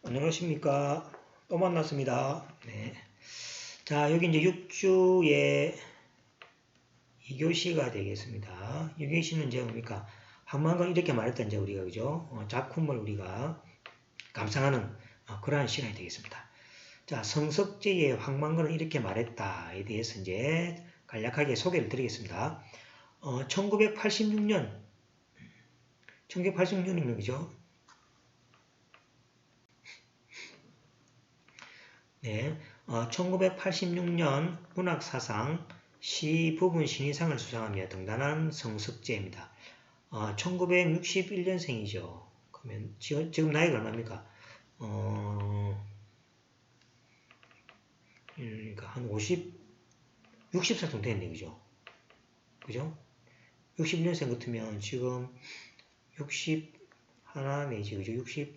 안녕하십니까. 또 만났습니다. 네. 자, 여기 이제 6주의 2교시가 되겠습니다. 2교시는 이제 뭡니까? 한만건 이렇게 말했다, 이제 우리가, 그죠? 작품을 우리가 감상하는 그러한 시간이 되겠습니다. 자, 성석재의 황만건은 이렇게 말했다에 대해서 이제 간략하게 소개를 드리겠습니다. 1986년이면, 그죠? 네, 1986년 문학사상 시부분 신인상을 수상하며 등단한 성석재입니다. 1961년생이죠. 그러면 지금 나이가 얼마입니까? 그러니까 한 60살 정도 됐네, 그죠? 그죠? 61년생 같으면 지금 60 하나 내지, 그죠? 62세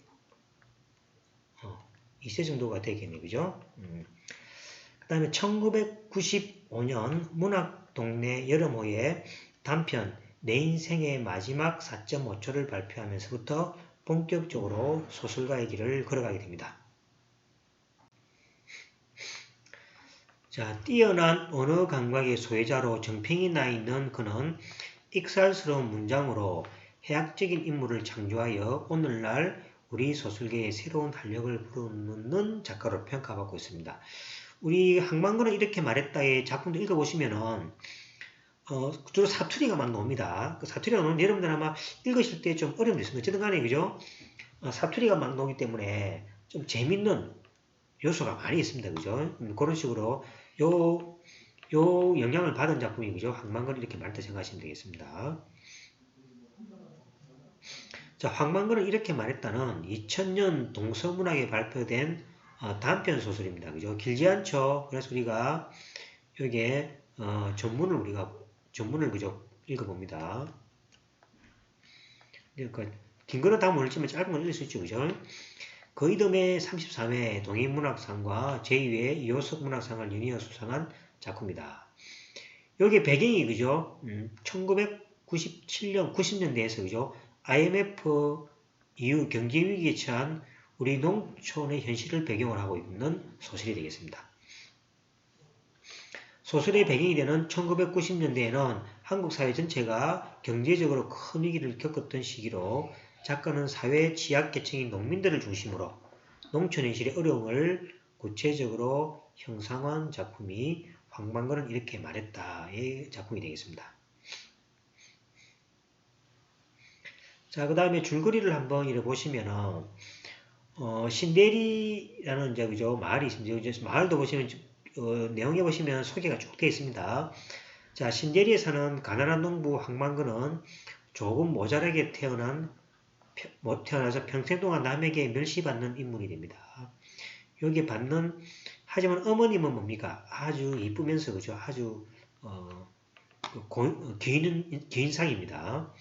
정도가 되겠네, 그죠? 그 다음에 1995년 문학동네 여름호에 단편 내 인생의 마지막 4.5초를 발표하면서부터 본격적으로 소설가의 길을 걸어가게 됩니다. 자, 뛰어난 언어 감각의 소유자로 정평이 나 있는 그는 익살스러운 문장으로 해학적인 인물을 창조하여 오늘날 우리 소설계에 새로운 활력을 불어넣는 작가로 평가받고 있습니다. 우리 항만건은 이렇게 말했다의 작품도 읽어보시면은 주로 사투리가 막 나옵니다. 그 사투리가 나오는데 여러분들 아마 읽으실 때 좀 어려움이 있습니다. 어쨌든 간에 그죠? 사투리가 막 나오기 때문에 좀 재밌는 요소가 많이 있습니다. 그죠? 그런 식으로 요 영향을 받은 작품이 그죠? 항만건이 이렇게 말했다 생각하시면 되겠습니다. 자, 황만건은 이렇게 말했다는 2000년 동서문학에 발표된 단편 소설입니다. 그죠? 길지 않죠? 그래서 우리가 여기에 전문을 그죠? 읽어봅니다. 그러니까 긴 거는 다 모르지만 짧은 건 읽을 수 있죠. 그죠? 그 이듬해 33회 동인문학상과 제2회 이호석 문학상을 연이어 수상한 작품이다. 여기 배경이 그죠? 1997년, 90년대에서 그죠? IMF 이후 경제위기에 처한 우리 농촌의 현실을 배경으로 하고 있는 소설이 되겠습니다. 소설의 배경이 되는 1990년대에는 한국 사회 전체가 경제적으로 큰 위기를 겪었던 시기로 작가는 사회 취약계층인 농민들을 중심으로 농촌 현실의 어려움을 구체적으로 형상화한 작품이 황만건은 이렇게 말했다의 작품이 되겠습니다. 자, 그 다음에 줄거리를 한번 읽어보시면은, 신대리라는 이제, 그죠? 마을이 있습니다. 마을도 보시면, 내용에 보시면 소개가 쭉 되어 있습니다. 자, 신대리에 사는 가난한 농부 황만근은 조금 모자라게 태어나서 평생 동안 남에게 멸시받는 인물이 됩니다. 여기 하지만 어머님은 뭡니까? 아주 이쁘면서, 그죠? 아주, 귀인상입니다.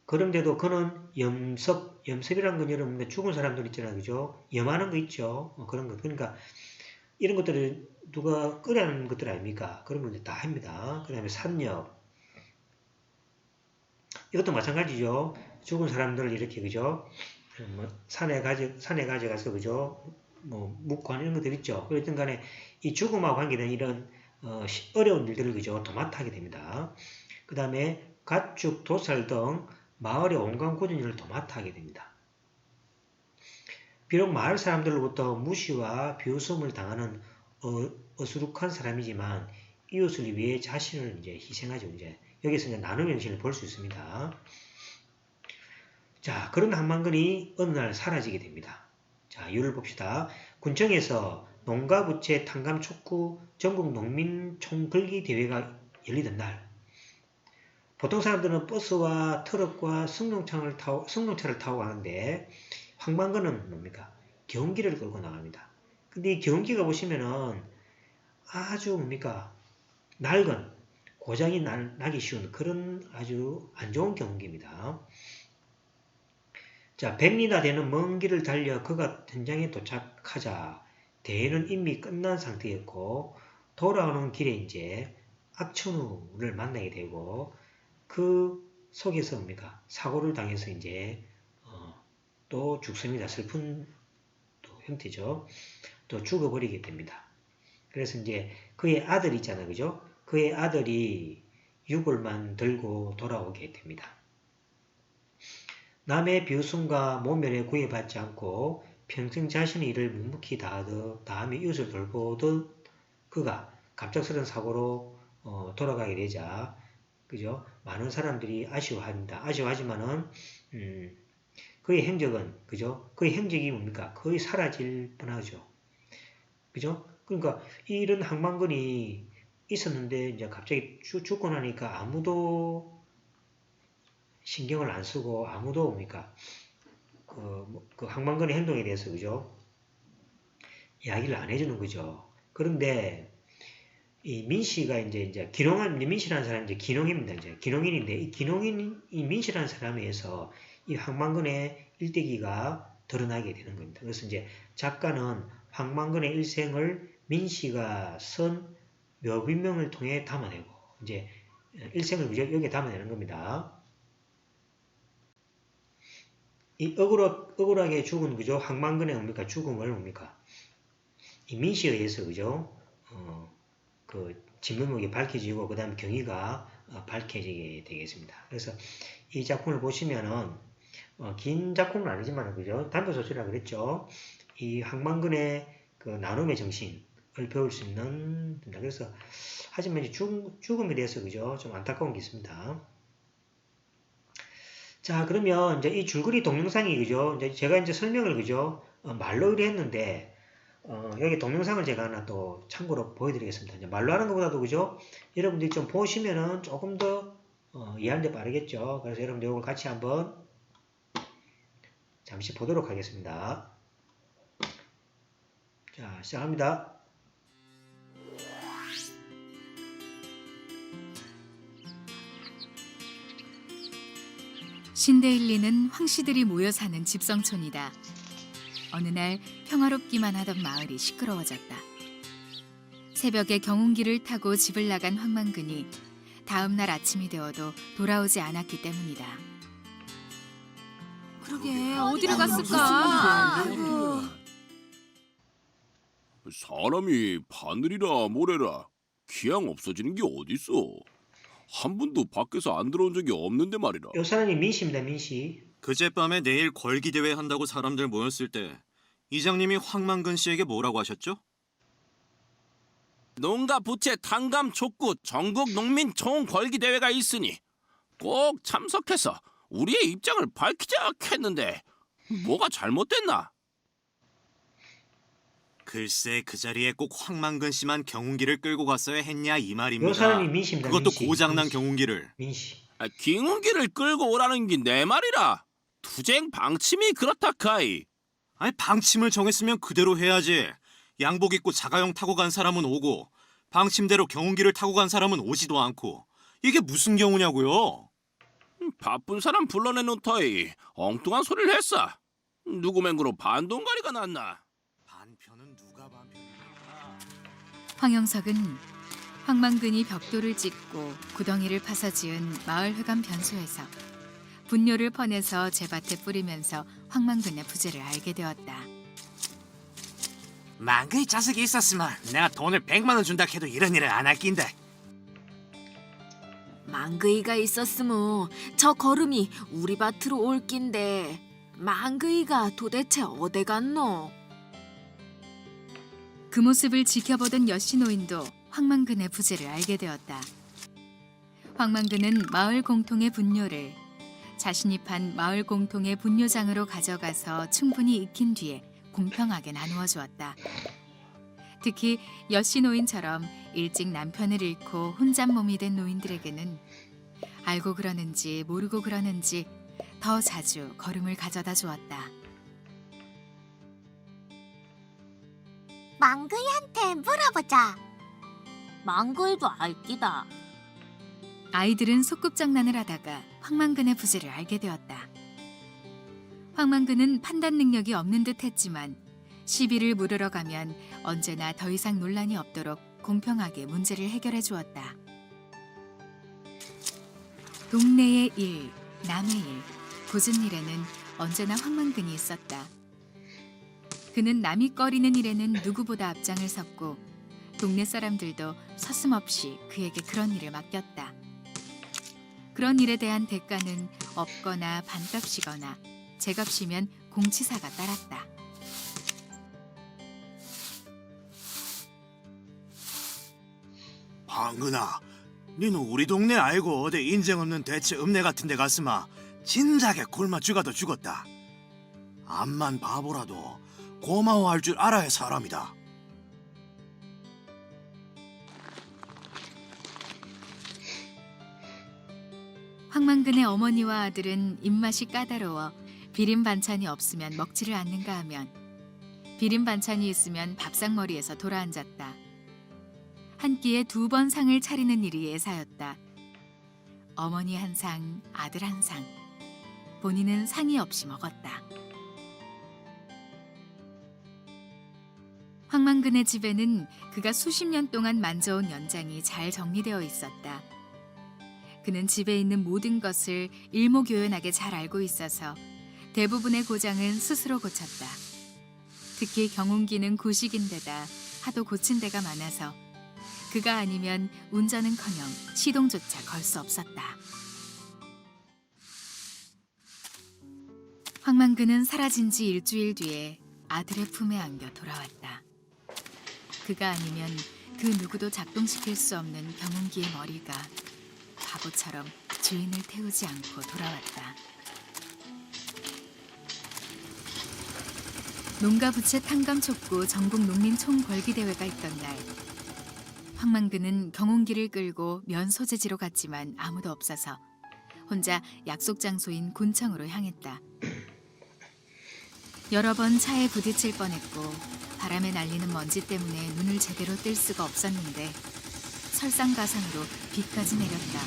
그런데도 그는 염습이라는 건 여러분 죽은 사람들 있잖아요. 그죠? 염하는 거 있죠? 그런 거. 그러니까 이런 것들을 누가 끓여하는 것들 아닙니까? 그런 걸 다 합니다. 그 다음에 산역. 이것도 마찬가지죠. 죽은 사람들을 이렇게, 그죠? 산에 가져가서, 그죠? 묵고 하는 이런 것들 있죠. 그랬든 간에 이 죽음하고 관계된 이런, 어려운 일들을, 그죠? 도맡아 하게 됩니다. 그 다음에 가축, 도살 등 마을의 온갖 굳은 일을 도맡아 하게 됩니다. 비록 마을 사람들로부터 무시와 비웃음을 당하는 어수룩한 사람이지만 이웃을 위해 자신을 이제 희생하죠. 이제 여기서 이제 나눔 정신을 볼 수 있습니다. 자, 그런 한만근이 어느 날 사라지게 됩니다. 자, 이유를 봅시다. 군청에서 농가 부채 탕감 촉구 전국 농민 총글기 대회가 열리던 날 보통 사람들은 버스와 트럭과 승용차를 타고 가는데 황만근은 뭡니까? 경기를 끌고 나갑니다. 근데 이 경기가 보시면은 아주 뭡니까? 낡은 고장이 나기 쉬운 그런 아주 안 좋은 경기입니다. 자, 100리나 되는 먼 길을 달려 그가 현장에 도착하자 대회는 이미 끝난 상태였고 돌아오는 길에 이제 악천후를 만나게 되고 그 속에서 뭡니까? 사고를 당해서 이제 또 죽습니다. 슬픈 또 형태죠. 또 죽어버리게 됩니다. 그래서 이제 그의 아들이 있잖아요. 그죠? 그의 아들이 유골만 들고 돌아오게 됩니다. 남의 비웃음과 모멸에 구애받지 않고 평생 자신의 일을 묵묵히 다하며 이웃을 돌보듯 그가 갑작스런 사고로 돌아가게 되자, 그죠? 많은 사람들이 아쉬워합니다. 아쉬워하지만은 그의 행적은, 그죠? 그의 행적이 뭡니까? 거의 사라질 뻔하죠. 그죠? 그러니까 이런 항만근이 있었는데 이제 갑자기 죽고 나니까 아무도 신경을 안 쓰고 아무도 뭡니까? 그 항만근의 행동에 대해서, 그죠? 이야기를 안 해주는 거죠. 그런데 이 민씨가 이제 민씨라는 사람이 이제 기농입니다. 이제 기농인인데 이 기농인 이 민씨라는 사람에 의해서 이 항만근의 일대기가 드러나게 되는 겁니다. 그래서 이제 작가는 항만근의 일생을 민씨가 쓴 묘비명을 통해 담아내고 이제 일생을 여기에 담아내는 겁니다. 이 억울하게 죽은, 그죠? 항만근의 뭡니까? 죽음을 뭡니까? 이 민씨에 의해서, 그죠? 그 진면목이 밝혀지고 그 다음에 경위가 밝혀지게 되겠습니다. 그래서 이 작품을 보시면은 긴 작품은 아니지만, 그죠? 단편소설이라 그랬죠. 이 항만근의 그 나눔의 정신을 배울 수 있는, 그래서 하지만 이제 죽음에 대해서, 그죠? 좀 안타까운 게 있습니다. 자, 그러면 이제 이 줄거리 동영상이, 그죠? 이제 제가 이제 설명을, 그죠? 말로 의뢰했는데 여기 동영상을 제가 하나 또 참고로 보여드리겠습니다. 이제 말로 하는 것보다도, 그죠? 여러분들이 좀 보시면은 조금 더 이해하는데 빠르겠죠? 그래서 여러분들 이걸 같이 한번 잠시 보도록 하겠습니다. 자, 시작합니다. 신데일리는 황씨들이 모여 사는 집성촌이다. 어느 날 평화롭기만 하던 마을이 시끄러워졌다. 새벽에 경운기를 타고 집을 나간 황만근이 다음 날 아침이 되어도 돌아오지 않았기 때문이다. 그러게 어디로 갔을까? 아이고. 사람이 바늘이라 모래라 기양 없어지는 게 어딨어. 한 번도 밖에서 안 들어온 적이 없는데 말이라. 요 사람이 민씨입니다. 민씨. 그젯밤에 내일 걸기 대회 한다고 사람들 모였을 때 이장님이 황만근 씨에게 뭐라고 하셨죠? 농가 부채 탕감 촉구 전국 농민 총 걸기 대회가 있으니 꼭 참석해서 우리의 입장을 밝히자 했는데 뭐가 잘못됐나? 글쎄 그 자리에 꼭 황만근 씨만 경운기를 끌고 갔어야 했냐 이 말입니다. 요 사람이 민씨입니다. 그것도 민씨. 고장난 민씨. 경운기를. 민씨. 기운기를 끌고 오라는 게 내 말이라. 투쟁 방침이 그렇다 카이. 아니 방침을 정했으면 그대로 해야지. 양복 입고 자가용 타고 간 사람은 오고 방침대로 경운기를 타고 간 사람은 오지도 않고 이게 무슨 경우냐고요? 바쁜 사람 불러내놓더이 엉뚱한 소리를 했어. 누구 맹구로 반동가리가 났나? 반편은 누가 반편이야? 황영석은 황만근이 벽돌을 찍고 구덩이를 파서 지은 마을회관 변소에서 분뇨를 퍼내서 제밭에 뿌리면서 황만근의 부재를 알게 되었다. 만근이 자식이 있었으면 내가 돈을 100만 원 준다 해도 이런 일을 안 할 낀데. 망그이가 있었으면 저 걸음이 우리 밭으로 올 낀데 망그이가 도대체 어디 갔노? 그 모습을 지켜보던 여신노인도 황만근의 부재를 알게 되었다. 황만근은 마을 공통의 분뇨를 자신이 판 마을 공통의 분뇨장으로 가져가서 충분히 익힌 뒤에 공평하게 나누어 주었다. 특히 여씨노인처럼 일찍 남편을 잃고 혼잣몸이 된 노인들에게는 알고 그러는지 모르고 그러는지 더 자주 걸음을 가져다 주었다. 망그이한테 물어보자. 망그이도 알기다. 아이들은 소꿉장난을 하다가 황만근의 부재를 알게 되었다. 황만근은 판단 능력이 없는 듯 했지만 시비를 물으러 가면 언제나 더 이상 논란이 없도록 공평하게 문제를 해결해 주었다. 동네의 일, 남의 일, 굳은 일에는 언제나 황만근이 있었다. 그는 남이 꺼리는 일에는 누구보다 앞장을 섰고 동네 사람들도 서슴없이 그에게 그런 일을 맡겼다. 그런 일에 대한 대가는 없거나 반값이거나 제값이면 공치사가 따랐다. 황근아, 니는 우리 동네 알고 어디 인정 없는 대체 읍내 같은 데 갔으마 진작에 굶어 죽어도 죽었다. 암만 바보라도 고마워할 줄 알아야 사람이다. 황만근의 어머니와 아들은 입맛이 까다로워 비린 반찬이 없으면 먹지를 않는가 하면 비린 반찬이 있으면 밥상머리에서 돌아앉았다. 한 끼에 2번 상을 차리는 일이 예사였다. 어머니 한 상, 아들 한 상. 본인은 상이 없이 먹었다. 황만근의 집에는 그가 수십 년 동안 만져온 연장이 잘 정리되어 있었다. 그는 집에 있는 모든 것을 일목요연하게 잘 알고 있어서 대부분의 고장은 스스로 고쳤다. 특히 경운기는 구식인데다 하도 고친 데가 많아서 그가 아니면 운전은커녕 시동조차 걸 수 없었다. 황만근은 사라진 지 일주일 뒤에 아들의 품에 안겨 돌아왔다. 그가 아니면 그 누구도 작동시킬 수 없는 경운기의 머리가 바보처럼 주인을 태우지 않고 돌아왔다. 농가부채 탕감촉구 전국 농민 총궐기대회가 있던 날 황만근은 경운기를 끌고 면 소재지로 갔지만 아무도 없어서 혼자 약속 장소인 군청으로 향했다. 여러 번 차에 부딪힐 뻔했고 바람에 날리는 먼지 때문에 눈을 제대로 뜰 수가 없었는데 설상가상으로 비까지 내렸다.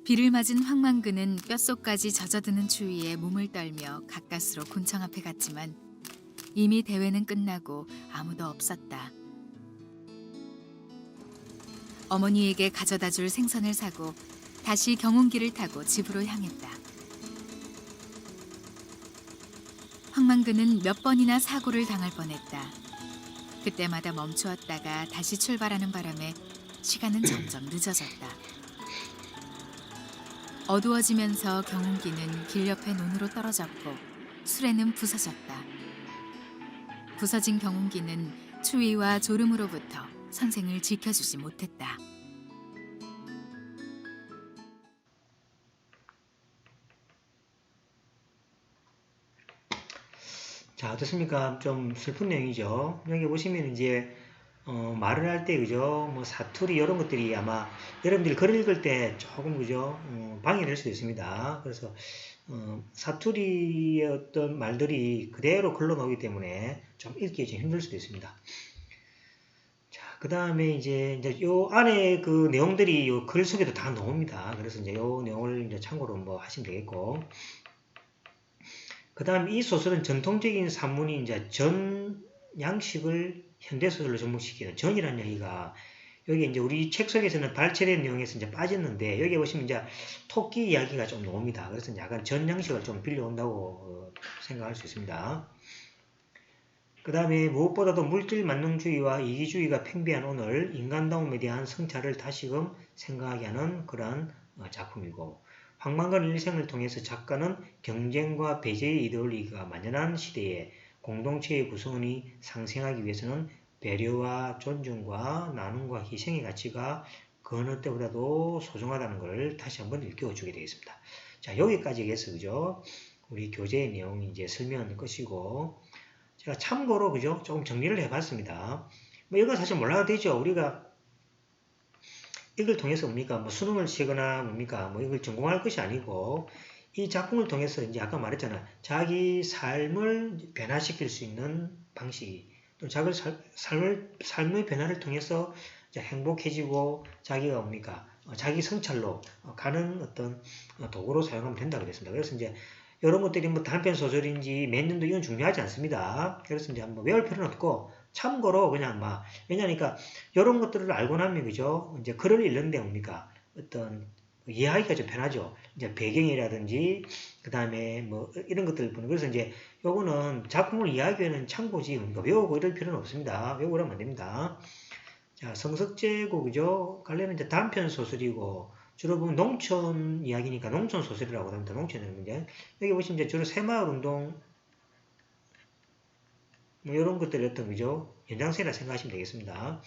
비를 맞은 황만근은 뼛속까지 젖어드는 추위에 몸을 떨며 가까스로 군청 앞에 갔지만 이미 대회는 끝나고 아무도 없었다. 어머니에게 가져다 줄 생선을 사고 다시 경운기를 타고 집으로 향했다. 황만근은 몇 번이나 사고를 당할 뻔했다. 그때마다 멈추었다가 다시 출발하는 바람에 시간은 점점 늦어졌다. 어두워지면서 경운기는 길 옆에 논으로 떨어졌고 수레는 부서졌다. 부서진 경운기는 추위와 졸음으로부터 선생을 지켜주지 못했다. 자, 어떻습니까? 좀 슬픈 내용이죠. 여기 보시면 이제 말을 할 때 그죠? 뭐 사투리 이런 것들이 아마 여러분들이 글을 읽을 때 조금 그죠? 방해될 수도 있습니다. 그래서 사투리의 어떤 말들이 그대로 글로 나오기 때문에 좀 읽기 좀 힘들 수도 있습니다. 자, 그 다음에 이제 요 안에 그 내용들이 요 글 속에도 다 나옵니다. 그래서 이제 요 내용을 이제 참고로 뭐 하시면 되겠고. 그 다음 이 소설은 전통적인 산문이 이제 전 양식을 현대소설로 접목시키는 전이라는 얘기가 여기 이제 우리 책 속에서는 발췌된 내용에서 이제 빠졌는데 여기 보시면 이제 토끼 이야기가 좀 나옵니다. 그래서 약간 전 양식을 좀 빌려온다고 생각할 수 있습니다. 그 다음에 무엇보다도 물질 만능주의와 이기주의가 팽배한 오늘 인간다움에 대한 성찰을 다시금 생각하게 하는 그러한 작품이고 황만근 일생을 통해서 작가는 경쟁과 배제의 이데올로기가 만연한 시대에 공동체의 구성원이 상생하기 위해서는 배려와 존중과 나눔과 희생의 가치가 그 어느 때보다도 소중하다는 것을 다시 한번 일깨워주게 되겠습니다. 자, 여기까지 해서 그죠? 우리 교재의 내용이 이제 설명한 것이고 제가 참고로 그죠? 조금 정리를 해봤습니다. 뭐 이건 사실 몰라도 되죠. 우리가 이걸 통해서 뭡니까? 뭐 수능을 치거나 뭡니까? 뭐 이걸 전공할 것이 아니고 이 작품을 통해서 이제 아까 말했잖아. 자기 삶을 변화시킬 수 있는 방식이 또 자기 삶의 변화를 통해서 이제 행복해지고 자기가 뭡니까? 자기 성찰로 가는 어떤 도구로 사용하면 된다고 그랬습니다. 그래서 이제 이런 것들이 뭐 단편 소설인지 몇 년도 이건 중요하지 않습니다. 그래서 이제 한번 외울 필요는 없고 참고로 그냥 왜냐니까 이런 것들을 알고 나면 그죠? 이제 글을 읽는데 뭡니까? 어떤 이해하기가 좀 편하죠. 이제 배경이라든지 그 다음에 뭐 이런 것들 보는 그래서 이제 요거는 작품을 이해하기 위해는 참고지 그러니까 외우고 이럴 필요는 없습니다. 외우고 그러면 안 됩니다. 자, 성석재고 그죠? 관련은 이제 단편 소설이고 주로 보면 농촌 이야기니까 농촌 소설이라고 합니다. 농촌은 이제 여기 보시면 이제 주로 새마을 운동 뭐 이런 것들이 어떤 그죠? 연장선이라 생각하시면 되겠습니다.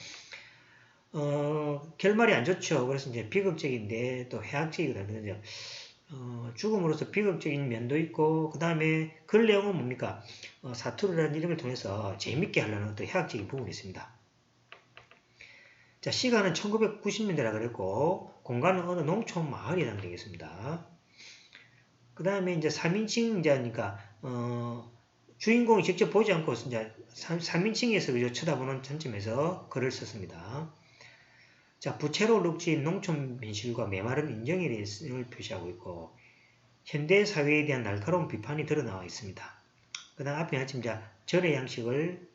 결말이 안 좋죠. 그래서 이제 비극적인데 또 해악적이거든요. 죽음으로써 비극적인 면도 있고, 그 다음에 글 내용은 뭡니까? 사투리라는 이름을 통해서 재밌게 하려는 또 해악적인 부분이 있습니다. 자, 시간은 1990년대라 그랬고, 공간은 어느 농촌 마을이라면 되겠습니다. 그 다음에 이제 3인칭자니까, 주인공이 직접 보지 않고, 이제 3인칭에서 그저 쳐다보는 관점에서 글을 썼습니다. 자, 부채로 룩진 농촌 민실과 메마른 인정에 대해서 표시하고 있고, 현대 사회에 대한 날카로운 비판이 드러나와 있습니다. 그 다음 앞에 마침 절의 양식을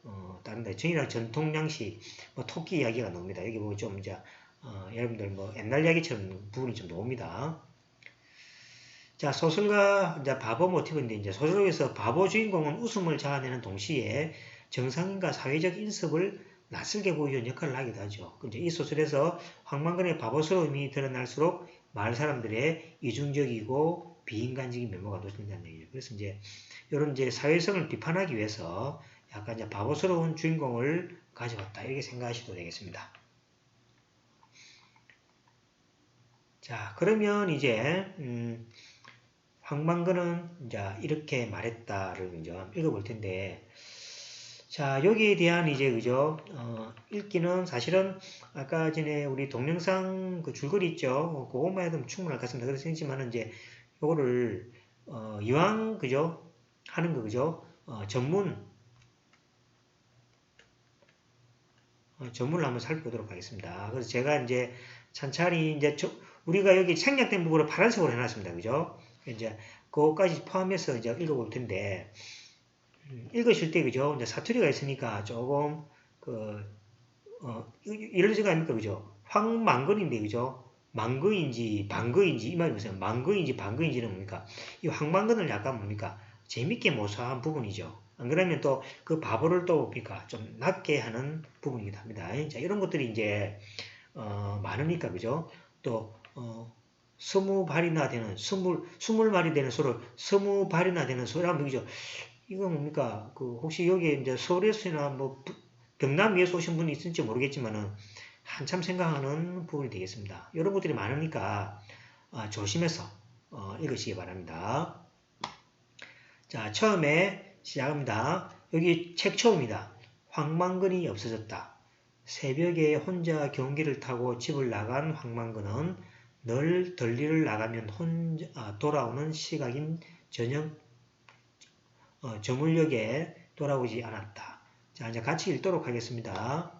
따른다. 전이랑 전통 양식, 뭐 토끼 이야기가 나옵니다. 여기 보면 좀 이제 여러분들 뭐 옛날 이야기처럼 부분이 좀 나옵니다. 자, 소설가 이제 바보 모티브인데 이제 소설에서 바보 주인공은 웃음을 자아내는 동시에 정상인과 사회적 인습을 낯설게 보이는 역할을 하기도 하죠. 이제 이 소설에서 황만근의 바보스러움이 드러날수록 마을 사람들의 이중적이고 비인간적인 면모가 노출된다는 얘기죠. 그래서 이제 이런 이제 사회성을 비판하기 위해서 약간 이제 바보스러운 주인공을 가져왔다 이렇게 생각하셔도 되겠습니다. 자, 그러면 이제 황만근은 이제 이렇게 말했다를 이제 읽어볼 텐데. 자, 여기에 대한 이제 그죠? 읽기는 사실은 아까 전에 우리 동영상 그 줄거리 있죠? 그것만 해도 충분할 것 같습니다. 그래서 했지만은 이제 요거를 이왕 그죠? 하는 거 그죠? 전문을 한번 살펴보도록 하겠습니다. 그래서 제가 이제 찬찬히 이제 우리가 여기 생략된 부분을 파란색으로 해놨습니다. 그죠? 이제 그거까지 포함해서 이제 읽어볼 텐데. 읽으실 때, 그죠? 이제 사투리가 있으니까 조금, 이럴 생각 아닙니까? 그죠? 황망근인데, 그죠? 망근인지, 방근인지, 이 말이 무슨, 망근인지, 방근인지는 뭡니까? 이 황망근을 약간 뭡니까? 재밌게 모사한 부분이죠. 안 그러면 또 그 바보를 또 뭡니까? 좀 낮게 하는 부분이기도 합니다. 자, 이런 것들이 이제, 많으니까, 그죠? 또, 20발이나 되는, 20말이 되는 소를 20발이나 되는 소리 하면, 그죠? 이거 뭡니까? 혹시 여기 이제 서울에서나 뭐 경남위에서 오신 분이 있을지 모르겠지만은 한참 생각하는 부분이 되겠습니다. 이런 것들이 많으니까 조심해서 읽으시기 바랍니다. 자, 처음에 시작합니다. 여기 책 처음이다. 황만근이 없어졌다. 새벽에 혼자 경기를 타고 집을 나간 황만근은 늘 들리를 나가면 혼자 돌아오는 시각인 저녁 저물역에 돌아오지 않았다. 자, 이제 같이 읽도록 하겠습니다.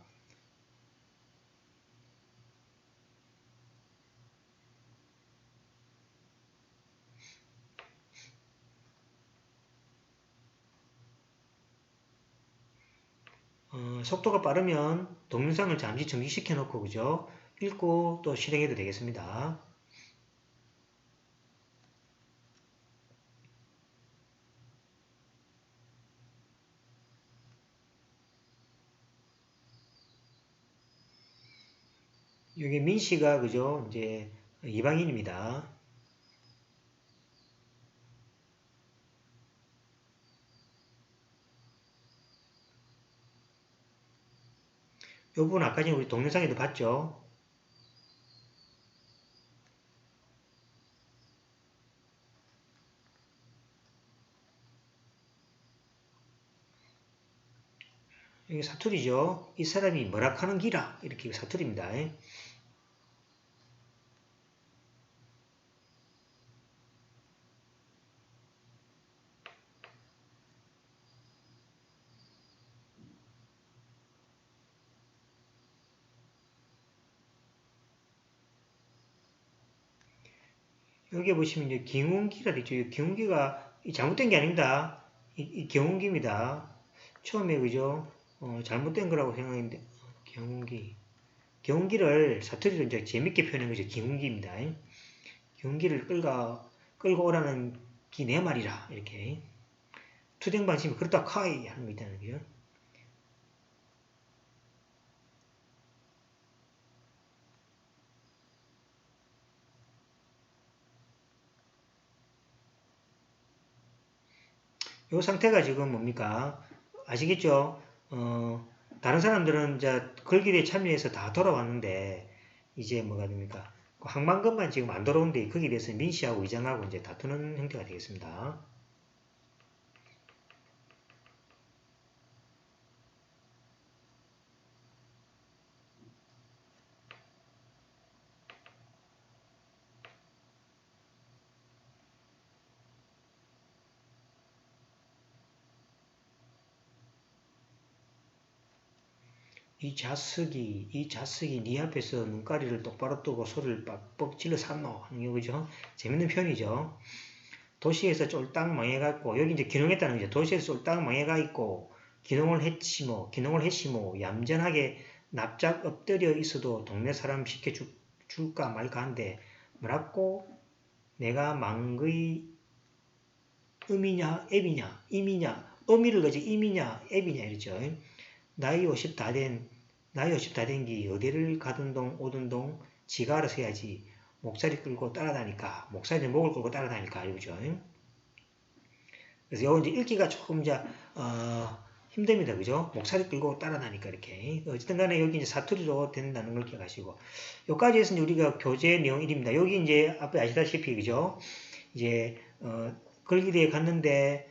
속도가 빠르면 동영상을 잠시 정지시켜 놓고, 그죠? 읽고 또 실행해도 되겠습니다. 여기 민씨가 그죠? 이제 이방인입니다. 이 부분 아까 전에 우리 동영상에도 봤죠? 여기 사투리죠? 이 사람이 뭐라 하는 기라 이렇게 사투리입니다. 여기 보시면 이제 경운기라 되죠. 경운기가 잘못된 게 아닙니다. 이 경운기입니다. 처음에 그죠? 잘못된 거라고 생각했는데 경운기. 경운기를 사투리로 이제 재밌게 표현한 거죠. 경운기입니다. 경기를 끌고 오라는 기 내 말이라 이렇게 투쟁 방침이 그렇다 카이 하는 거 있다는 거죠. 이 상태가 지금 뭡니까? 아시겠죠? 다른 사람들은 이제 걸기대에 참여해서 다 돌아왔는데 이제 뭐가 됩니까? 그 항만근만 지금 안 돌아오는데 거기에 대해서 민씨하고 의장하고 이제 다투는 형태가 되겠습니다. 이 자석이 네 앞에서 눈가리를 똑바로 뜨고 소리를 빡빡 질러 샀노 하는 거 그죠? 재밌는 표현이죠. 도시에서 쫄딱 망해갖고 여기 이제 기농했다는 거죠. 도시에서 쫄딱 망해가 있고 기농을 했시모 얌전하게 납작 엎드려 있어도 동네 사람 시켜줄까 말까 한데 뭐라고 내가 망의 음이냐 앱이냐 임이냐 어미를 거지 임이냐 앱이냐 이랬죠. 나이 50 다 된 기 어디를 가든 동 오든 동 지가 알아서 해야지 목살이 끌고 따라다니까 목살이 목을 끌고 따라다니까 이거죠. 그래서 요 이제 읽기가 조금 이제 힘듭니다. 그죠? 목살이 끌고 따라다니까 이렇게 어쨌든 간에 여기 이제 사투리로 된다는 걸 기억하시고 여기까지 해서 우리가 교재 내용 1입니다. 여기 이제 앞에 아시다시피 그죠? 이제 걸기대에 갔는데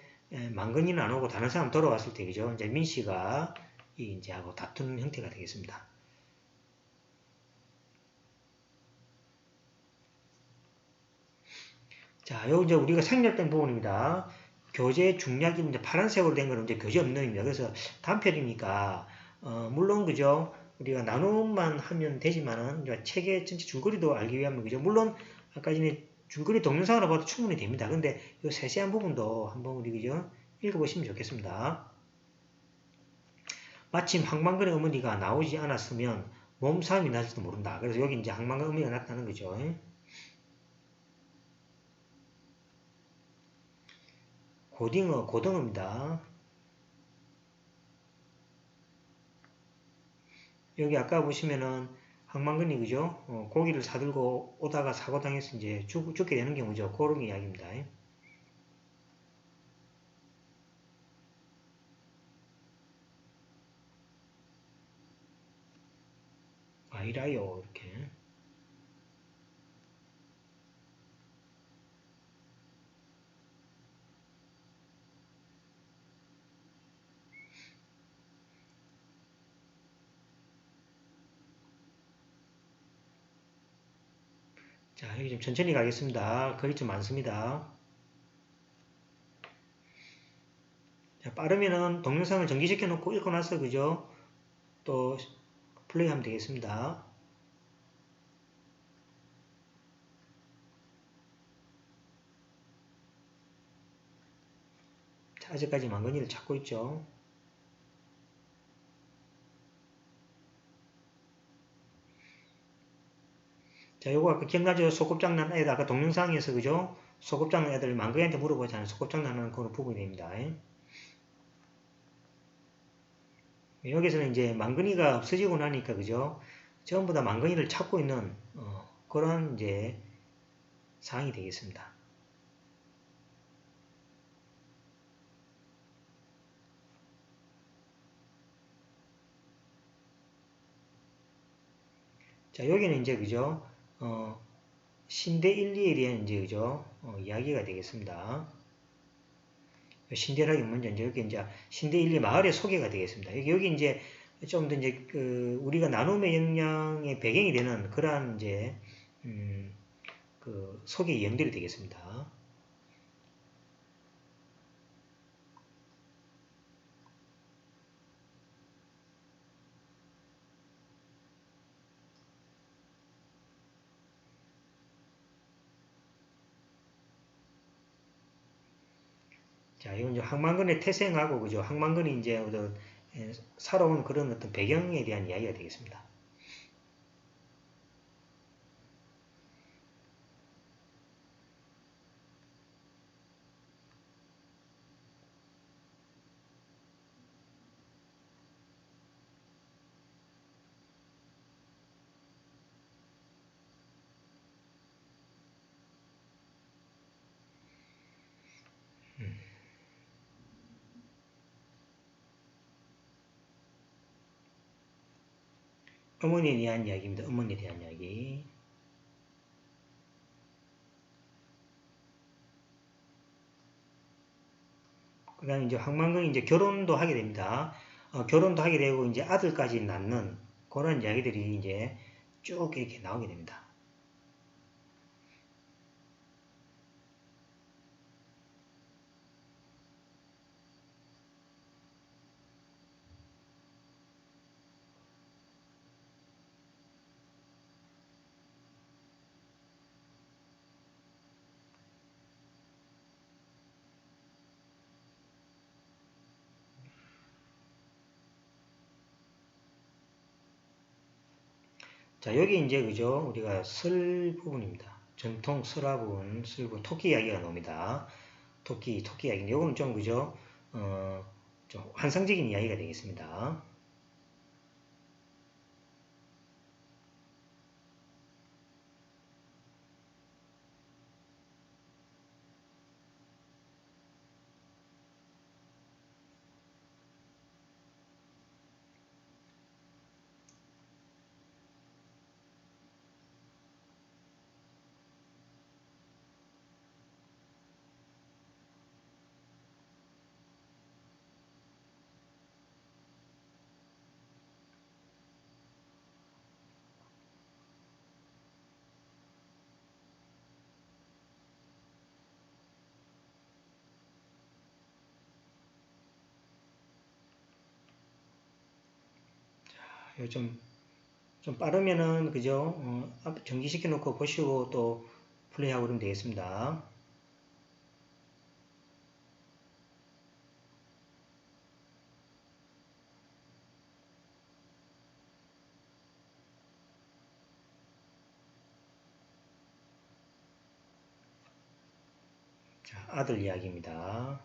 망건이는 안 오고 다른 사람 돌아왔을 때 그죠? 이제 민씨가 이제 하고 다투는 형태가 되겠습니다. 자, 요 이제 우리가 생략된 부분입니다. 교재 중략이 이제 파란색으로 된 거는 이제 교재 없는입니다. 그래서 단편이니까 물론 그죠? 우리가 나눔만 하면 되지만은 이제 책의 전체 줄거리도 알기 위하면 그죠? 물론 아까 전에 줄거리 동영상으로 봐도 충분히 됩니다. 근데 이 세세한 부분도 한번 우리 그죠? 읽어보시면 좋겠습니다. 마침 항만근의 어머니가 나오지 않았으면 몸싸움이 날지도 모른다. 그래서 여기 이제 항만근 어머니가 나타나는 거죠. 고등어입니다. 여기 아까 보시면은 항만근이 그죠? 고기를 사들고 오다가 사고 당해서 이제 죽게 되는 경우죠. 그런 이야기입니다. 아이라요 이렇게. 자, 여기 좀 천천히 가겠습니다. 글이 좀 많습니다. 자, 빠르면은 동영상을 정지시켜 놓고 읽고 나서 그죠? 또 플레이하면 되겠습니다. 자, 아직까지 망건이를 찾고 있죠. 자, 요거 아까 기억나죠? 소꿉장난 애들 아까 동영상에서 그죠? 소꿉장난 애들 망건이한테 물어보잖아요. 소꿉장난하는 그런 부분이 됩니다. 여기서는 이제 망건이가 없어지고 나니까 그죠? 전부 다 망건이를 찾고 있는 그런 이제 상황이 되겠습니다. 자, 여기는 이제 그죠? 신대 1, 2에 대한 이제 그죠? 이야기가 되겠습니다. 신대라기 먼저 이제 여기 이제 신대 1, 2 마을의 소개가 되겠습니다. 여기 이제 좀 더 이제 우리가 나눔의 역량의 배경이 되는 그러한 이제 그 소개 이행들이 되겠습니다. 자, 이건 이제 항만근의 태생하고 그죠? 항만근이 이제 어떤 살아온 그런 어떤 배경에 대한 이야기가 되겠습니다. 어머니에 대한 이야기입니다. 어머니에 대한 이야기. 그 다음에 이제 황만근이 이제 결혼도 하게 됩니다. 결혼도 하게 되고 이제 아들까지 낳는 그런 이야기들이 이제 쭉 이렇게 나오게 됩니다. 자, 여기 이제 그죠? 우리가 설 부분입니다. 전통 설화 부분, 설 부분, 토끼 이야기가 나옵니다. 토끼 이야기. 요거는 좀 그죠? 좀 환상적인 이야기가 되겠습니다. 좀 빠르면은 그죠? 정지시켜 놓고 보시고 또 플레이하고 그러면 되겠습니다. 자, 아들 이야기입니다.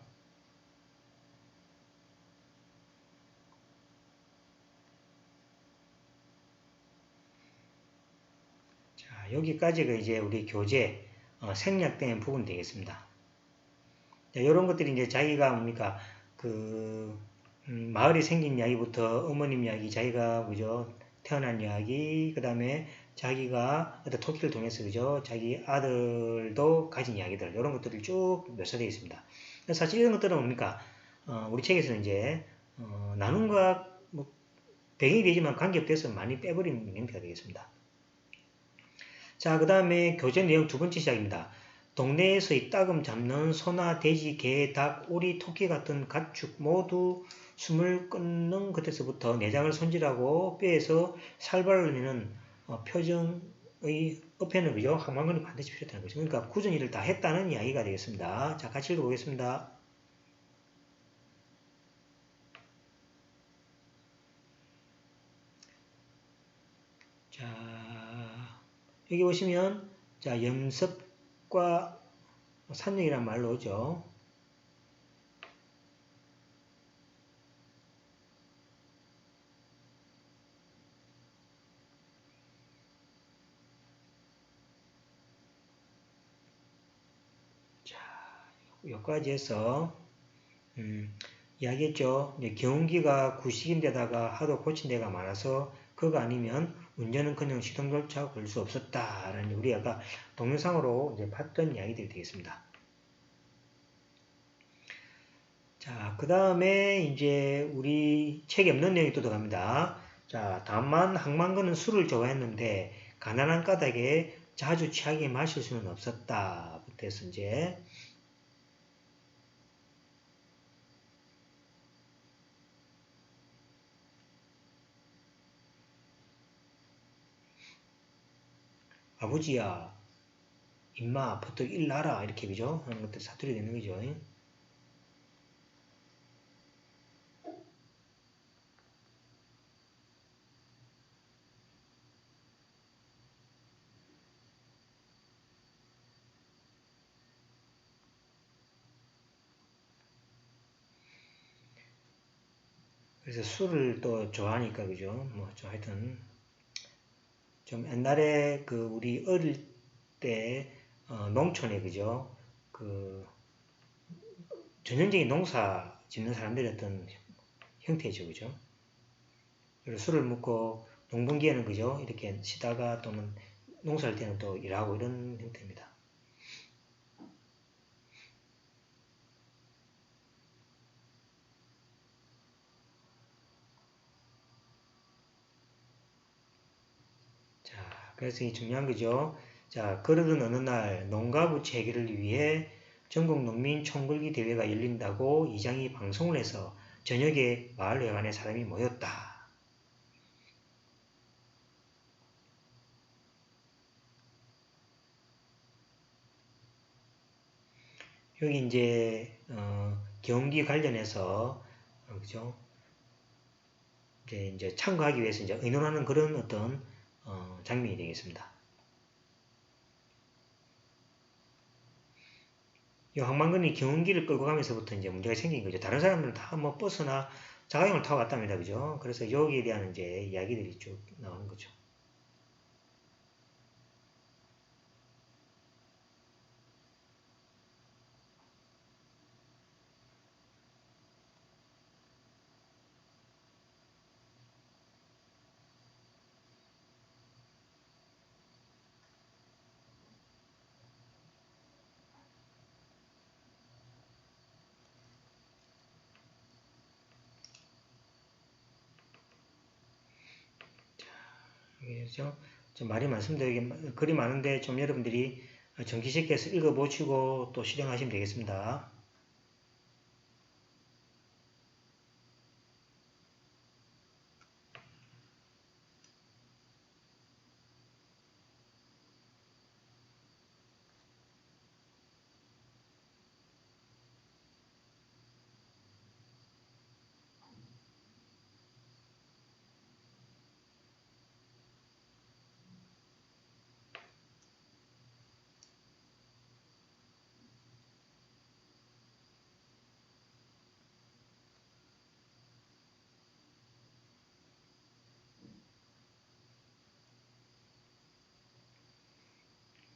자, 여기까지가 이제 우리 교재 생략된 부분 되겠습니다. 자, 이런 것들이 이제 자기가 뭡니까 그 마을이 생긴 이야기부터 어머님 이야기, 자기가 그죠 태어난 이야기, 그 다음에 자기가 어떤 토끼를 통해서 그죠 자기 아들도 가진 이야기들 이런 것들을 쭉 묘사되어 있습니다. 사실 이런 것들은 뭡니까 우리 책에서는 이제 나눔과 뭐 배경이 되지만 관계없대서 많이 빼버리는 형태가 되겠습니다. 자, 그 다음에 교재 내용 두 번째 시작입니다. 동네에서의 따금 잡는 소나 돼지, 개, 닭, 오리, 토끼 같은 가축 모두 숨을 끊는 것에서부터 내장을 손질하고 뼈에서 살발을 내는 표정의 어폐는 그죠? 황만근이 반드시 필요하다는 거죠. 그러니까 굳은 일을 다 했다는 이야기가 되겠습니다. 자, 같이 읽어보겠습니다. 자, 여기 보시면 자, 염습과 산역이란 말로 오죠. 자, 여기까지 해서 이야기했죠. 이제 경운기가 구식인데다가 하도 고친 데가 많아서 그거 아니면 운전은커녕 시동조차 걸 수 없었다라는 우리 아까 동영상으로 이제 봤던 이야기들이 되겠습니다. 자, 그 다음에 이제 우리 책에 없는 내용이 또 들어갑니다. 자, 다만 황만근은 술을 좋아했는데 가난한 까닭에 자주 취하게 마실 수는 없었다. 부터 해서 이제 아버지야, 임마, 버떡 일 나라 이렇게 그죠? 하는 것들 사투리 되는 거죠. 그래서 술을 또 좋아하니까 그죠? 뭐 좀 하여튼 좀 옛날에 그 우리 어릴 때 농촌에 그죠? 그 전형적인 농사 짓는 사람들의 어떤 형태죠, 그죠? 그래서 술을 먹고 농번기에는 그죠? 이렇게 쉬다가 또는 농사할 때는 또 일하고 이런 형태입니다. 자, 그래서 이 중요한 거죠. 자, 그러던 어느 날 농가 부채 해결을 위해 전국 농민 총궐기 대회가 열린다고 이장이 방송을 해서 저녁에 마을 회관에 사람이 모였다. 여기 이제 경기 관련해서 그죠? 이제 참가하기 위해서 이제 의논하는 그런 어떤 장면이 되겠습니다. 이 황만근이 경운기를 끌고 가면서부터 이제 문제가 생긴 거죠. 다른 사람들은 다 뭐 버스나 자가용을 타고 갔답니다. 그죠? 그래서 여기에 대한 이제 이야기들이 쭉 나오는 거죠. 그죠? 좀 말이 많습니다. 여기 글이 많은데 좀 여러분들이 정기식해서 읽어보시고 또 실행하시면 되겠습니다.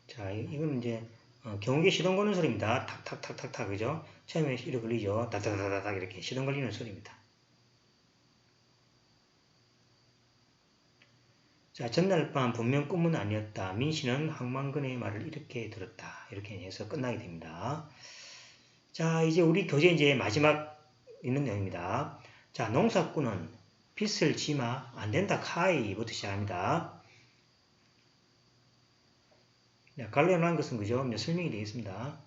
자, 이거는 이제 경운기 시동 거는 소리입니다. 탁탁탁탁탁 그죠? 처음에 이렇게 걸리죠. 다다다다닥 이렇게 시동 걸리는 소리입니다. 자, 전날 밤 분명 꿈은 아니었다. 민씨는 황만근의 말을 이렇게 들었다. 이렇게 해서 끝나게 됩니다. 자, 이제 우리 교재 이제 마지막 있는 내용입니다. 자, 농사꾼은 빚을 지마 안 된다 카이부터 시작합니다. 네, 관련한 것은 그죠? 이제 설명이 되겠습니다.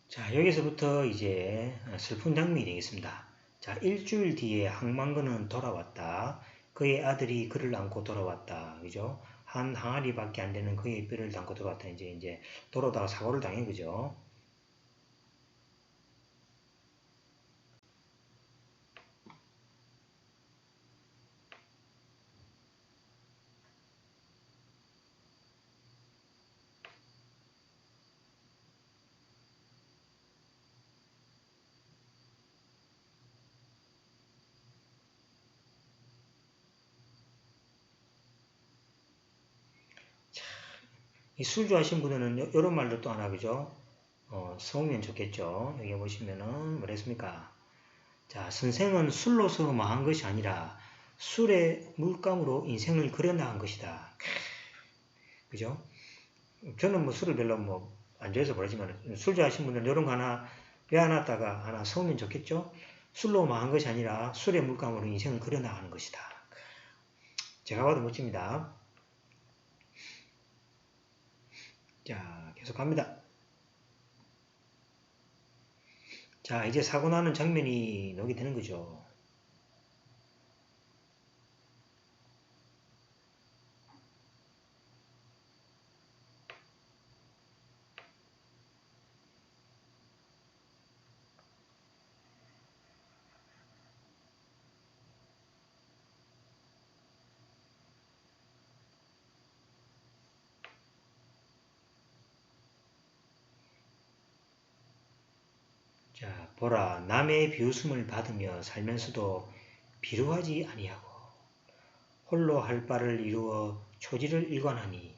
자, 여기서부터 이제 슬픈 장면이 되겠습니다. 자, 일주일 뒤에 황만근은 돌아왔다. 그의 아들이 그를 안고 돌아왔다. 그죠? 한 항아리밖에 안 되는 그의 뼈를 안고 돌아왔다. 이제 돌아오다가 사고를 당한 거죠. 이 술 좋아하시는 분들은 이런 말도 또 하나 그죠? 써오면 좋겠죠. 여기 보시면은 뭐랬습니까? 자, 선생은 술로서 망한 것이 아니라 술의 물감으로 인생을 그려나간 것이다. 그죠? 저는 뭐 술을 별로 뭐 안 좋아해서 모르지만 술 좋아하시는 분들은 이런 거 하나 외워놨다가 하나 써오면 좋겠죠? 술로 망한 것이 아니라 술의 물감으로 인생을 그려나가는 것이다. 제가 봐도 멋집니다. 자, 계속 갑니다. 자, 이제 사고 나는 장면이 나오게 되는 거죠. 자, 보라, 남의 비웃음을 받으며 살면서도 비루하지 아니하고 홀로 할 바를 이루어 초지를 일관하니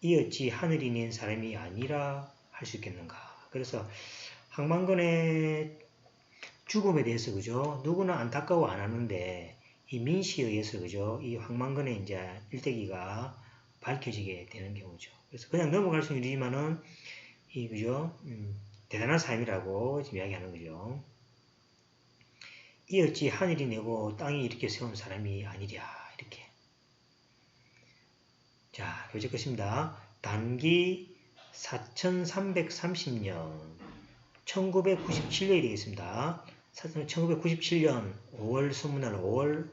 이 어찌 하늘이 낸 사람이 아니라 할 수 있겠는가. 그래서 항만근의 죽음에 대해서 그죠? 누구나 안타까워 안 하는데 이 민씨에 의해서 그죠? 이 항만근의 이제 일대기가 밝혀지게 되는 경우죠. 그래서 그냥 넘어갈 수는 있지만은 이 그죠? 대단한 삶이라고 지금 이야기하는 거죠. 이 어찌 하늘이 내고 땅이 이렇게 세운 사람이 아니랴 이렇게. 자, 교재 것입니다. 단기 4330년 1997년이 되겠습니다. 1997년 5월 소문날 5월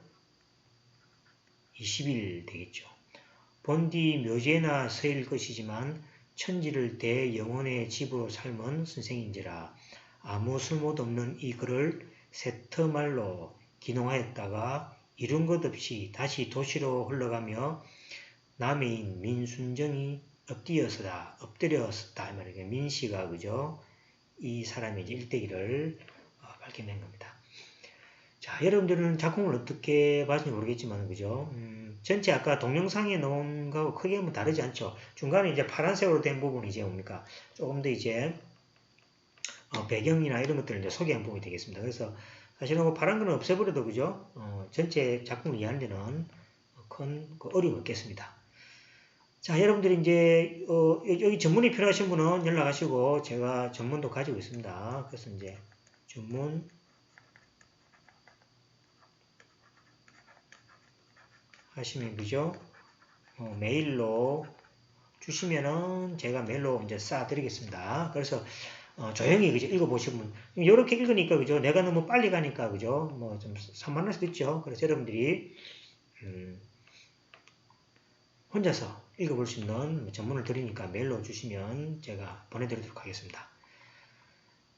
20일 되겠죠. 본디 묘제나 서일 것이지만 천지를 대영혼의 집으로 삶은 선생인지라 아무 술못 없는 이 글을 세터말로 기농하였다가 이룬 것 없이 다시 도시로 흘러가며 남해인 민순정이 엎드려섰다. 민씨가 그죠? 이 사람의 이제 일대기를 밝혀낸 겁니다. 자, 여러분들은 작품을 어떻게 봤는지 모르겠지만, 그죠? 전체 아까 동영상에 나온 거하고 크게 뭐 다르지 않죠? 중간에 이제 파란색으로 된 부분이 이제 뭡니까? 조금 더 이제, 배경이나 이런 것들을 이제 소개한 부분이 되겠습니다. 그래서 사실은 뭐 파란 거는 없애버려도, 그죠? 전체 작품을 이해하는 데는 큰 어려움이 없겠습니다. 자, 여러분들이 이제, 여기 전문이 필요하신 분은 연락하시고, 제가 전문도 가지고 있습니다. 그래서 이제, 전문, 하시면, 그죠? 메일로 주시면은 제가 메일로 이제 쏴드리겠습니다. 그래서, 조용히, 그죠? 읽어보시면, 이렇게 읽으니까, 그죠? 내가 너무 빨리 가니까, 그죠? 뭐 좀 산만할 수도 있죠. 그래서 여러분들이, 혼자서 읽어볼 수 있는 전문을 드리니까 메일로 주시면 제가 보내드리도록 하겠습니다.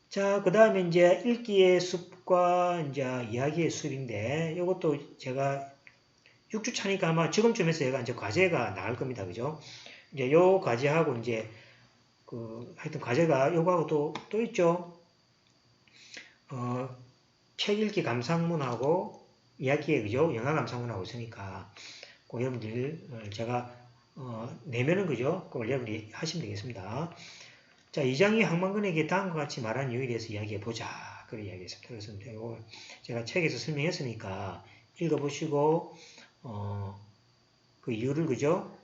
자, 그 다음에 이제 읽기의 숲과 이제 이야기의 숲인데, 이것도 제가 6주 차니까 아마 지금쯤에서 제가 이제 과제가 나갈 겁니다. 그죠? 이제 요 과제하고 이제, 하여튼 과제가 요거하고 또 있죠. 책 읽기 감상문하고 이야기의, 그죠? 영화 감상문하고 있으니까, 여러분들 제가 내면은 그죠? 그걸 여러분들이 하시면 되겠습니다. 자, 이장이 항만근에게 다음과 같이 말한 이유에 대해서 이야기해 보자. 그런 이야기했습니다. 그래서 제가 책에서 설명했으니까 읽어보시고 그 이유를 그죠?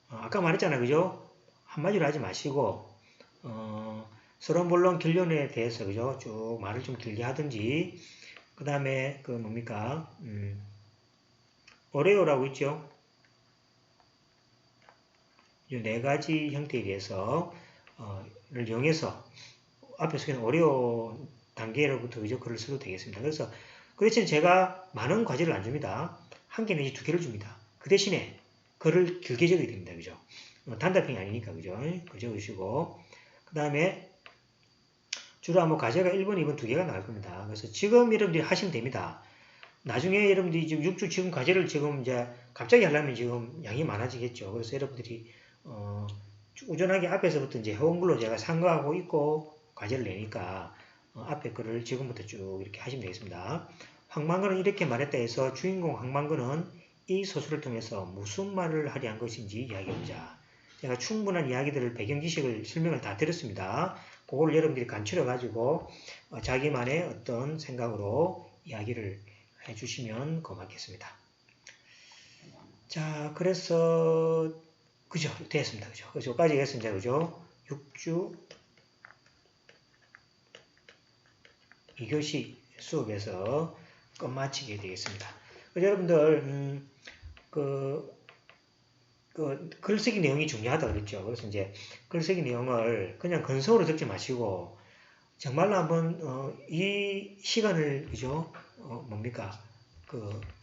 아까 말했잖아요, 그죠? 한마디로 하지 마시고 서론 본론 결론에 대해서 그죠? 쭉 말을 좀 길게 하든지 그 다음에 그 뭡니까? 오레오라고 있죠. 이 네 가지 형태에 대해서 를 이용해서 앞에 쓰인 오레오 단계로부터 그죠? 글을 써도 되겠습니다. 그래서 그 대신 제가 많은 과제를 안 줍니다. 한 개 내지 두 개를 줍니다. 그 대신에 글을 길게 적어야 됩니다. 그죠? 단답형이 아니니까 그죠? 그 적으시고 그 다음에 주로 아마 과제가 1번, 2번 두 개가 나올 겁니다. 그래서 지금 여러분들이 하시면 됩니다. 나중에 여러분들이 지금 6주 지금 과제를 지금 이제 갑자기 하려면 지금 양이 많아지겠죠. 그래서 여러분들이 꾸준하게 앞에서부터 이제 해온 걸로 제가 상거하고 있고 과제를 내니까 앞에 거를 지금부터 쭉 이렇게 하시면 되겠습니다. 항만근은 이렇게 말했다 해서 주인공 항만근은 이 소설을 통해서 무슨 말을 하려 한 것인지 이야기해보자. 제가 충분한 이야기들을 배경 지식을 설명을 다 드렸습니다. 그걸 여러분들이 간추려 가지고 자기만의 어떤 생각으로 이야기를 해주시면 고맙겠습니다. 자, 그래서 그죠? 됐습니다. 그죠? 여기까지 했습니다. 그죠? 6주 2교시 수업에서 끝마치게 되겠습니다. 여러분들 글쓰기 내용이 중요하다 그랬죠. 그래서 이제 글쓰기 내용을 그냥 근성으로 적지 마시고 정말로 한번 이 시간을 그죠? 뭡니까?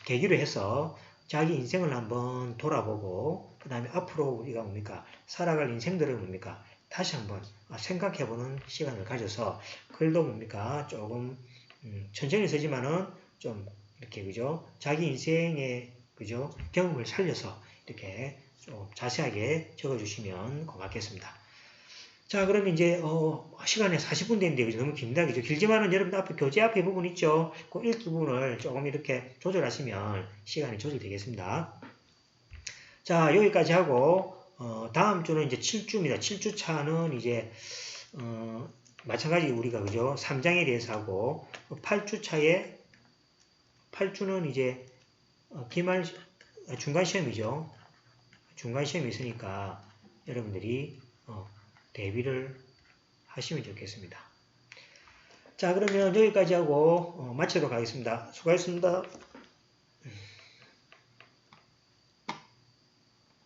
계기로 해서 자기 인생을 한번 돌아보고 그 다음에 앞으로 우리가 뭡니까? 살아갈 인생들을 뭡니까? 다시 한번 생각해보는 시간을 가져서 글도 뭡니까? 조금 천천히 쓰지만은 좀 이렇게 그죠? 자기 인생의 그죠? 경험을 살려서 이렇게 좀 자세하게 적어주시면 고맙겠습니다. 자, 그러면 이제 시간에 40분 됐는데 그죠? 너무 깁니다. 그죠? 길지만은 여러분들 앞에 교재 앞에 부분 있죠? 그 읽기 부분을 조금 이렇게 조절하시면 시간이 조절되겠습니다. 자, 여기까지 하고 다음 주는 이제 7주입니다. 7주 차는 이제 마찬가지 우리가 그죠? 3장에 대해서 하고 8주 차에 8주는 이제 중간 시험이죠. 중간 시험이 있으니까 여러분들이 대비를 하시면 좋겠습니다. 자, 그러면 여기까지 하고 마치도록 하겠습니다. 수고하셨습니다.